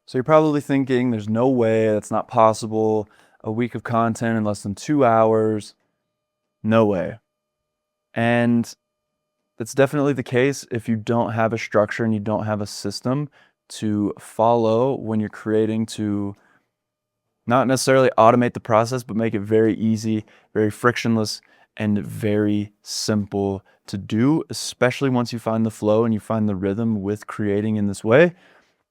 So you're probably thinking, there's no way, that's not possible. A week of content in less than 2 hours. No way. And that's definitely the case if you don't have a structure and you don't have a system to follow when you're creating, to not necessarily automate the process, but make it very easy, very frictionless, and very simple to do, especially once you find the flow and you find the rhythm with creating in this way.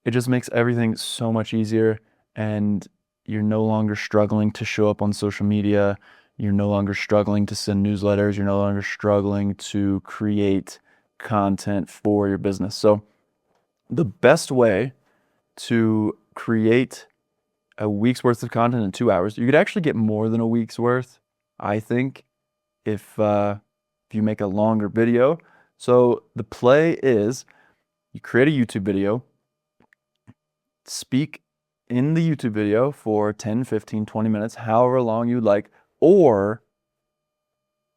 It just makes everything so much easier, and you're no longer struggling to show up on social media. You're no longer struggling to send newsletters. You're no longer struggling to create content for your business. So the best way to create a week's worth of content in 2 hours, you could actually get more than a week's worth, I think, if you make a longer video. So the play is you create a YouTube video, speak in the YouTube video for 10, 15, 20 minutes, however long you'd like, or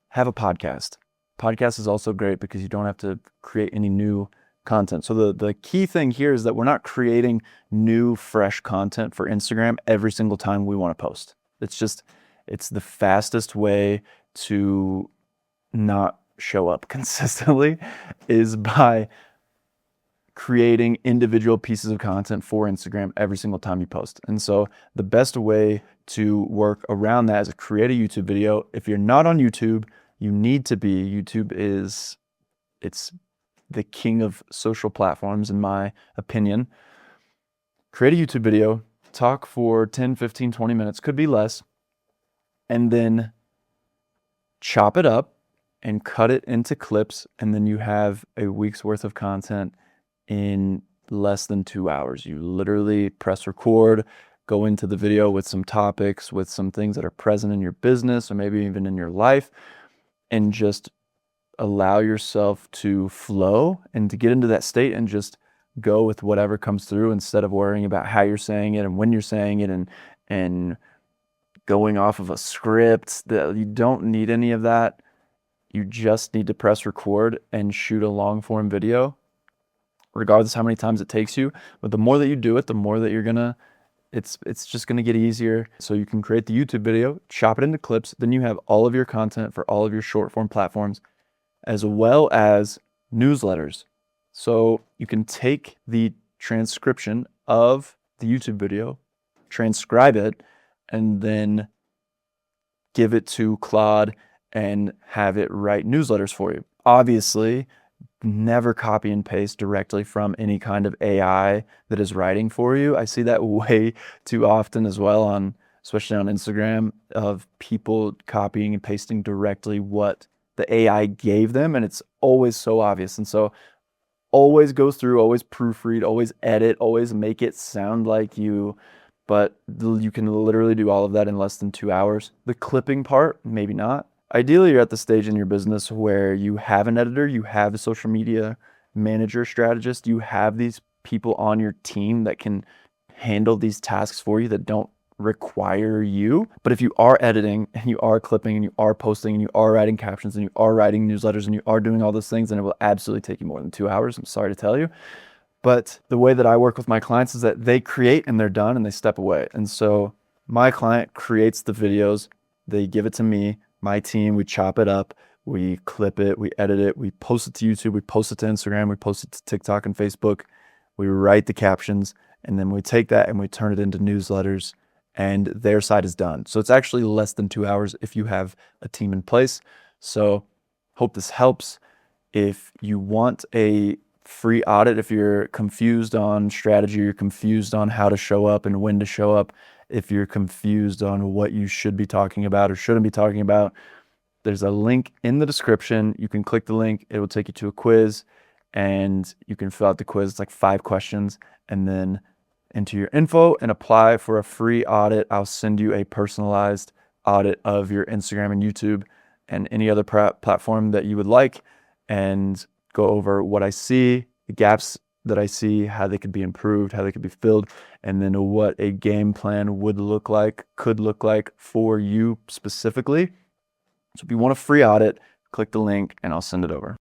have a podcast. Podcast is also great because you don't have to create any new content. So the key thing here is that we're not creating new, fresh content for Instagram every single time we want to post. It's the fastest way to not show up consistently is by creating individual pieces of content for Instagram every single time you post. And so the best way to work around that is to create a YouTube video. If you're not on YouTube, you need to be. YouTube it's the king of social platforms, in my opinion. Create a YouTube video, talk for 10, 15, 20 minutes, could be less, and then chop it up and cut it into clips, and then you have a week's worth of content in less than 2 hours. You literally press record, go into the video with some topics, with some things that are present in your business or maybe even in your life, and just allow yourself to flow and to get into that state and just go with whatever comes through instead of worrying about how you're saying it and when you're saying it and going off of a script. That you don't need any of that. You just need to press record and shoot a long form video, regardless how many times it takes you. But the more that you do it, the more that it's just gonna get easier. So you can create the YouTube video, chop it into clips, then you have all of your content for all of your short form platforms, as well as newsletters. So you can take the transcription of the YouTube video, transcribe it, and then give it to Claude and have it write newsletters for you. Obviously, never copy and paste directly from any kind of AI that is writing for you. I see that way too often as well, especially on Instagram, of people copying and pasting directly what the AI gave them, and it's always so obvious. And so always go through, always proofread, always edit, always make it sound like you, but you can literally do all of that in less than 2 hours. The clipping part, maybe not. Ideally, you're at the stage in your business where you have an editor, you have a social media manager, strategist, you have these people on your team that can handle these tasks for you that don't require you. But if you are editing and you are clipping and you are posting and you are writing captions and you are writing newsletters and you are doing all those things, then it will absolutely take you more than 2 hours. I'm sorry to tell you. But the way that I work with my clients is that they create and they're done and they step away. And so my client creates the videos, they give it to me, my team, we chop it up, we clip it, we edit it, we post it to YouTube, we post it to Instagram, we post it to TikTok and Facebook, we write the captions, and then we take that and we turn it into newsletters, and their side is done. So it's actually less than 2 hours if you have a team in place. So hope this helps. If you want a free audit, if you're confused on strategy, you're confused on how to show up and when to show up, if you're confused on what you should be talking about or shouldn't be talking about, there's a link in the description. You can click the link. It will take you to a quiz and you can fill out the quiz. It's like 5 questions, and then enter your info and apply for a free audit. I'll send you a personalized audit of your Instagram and YouTube and any other platform that you would like, and go over what I see, the gaps that I see, how they could be improved, how they could be filled, and then what a game plan could look like for you specifically. So if you want a free audit, click the link and I'll send it over.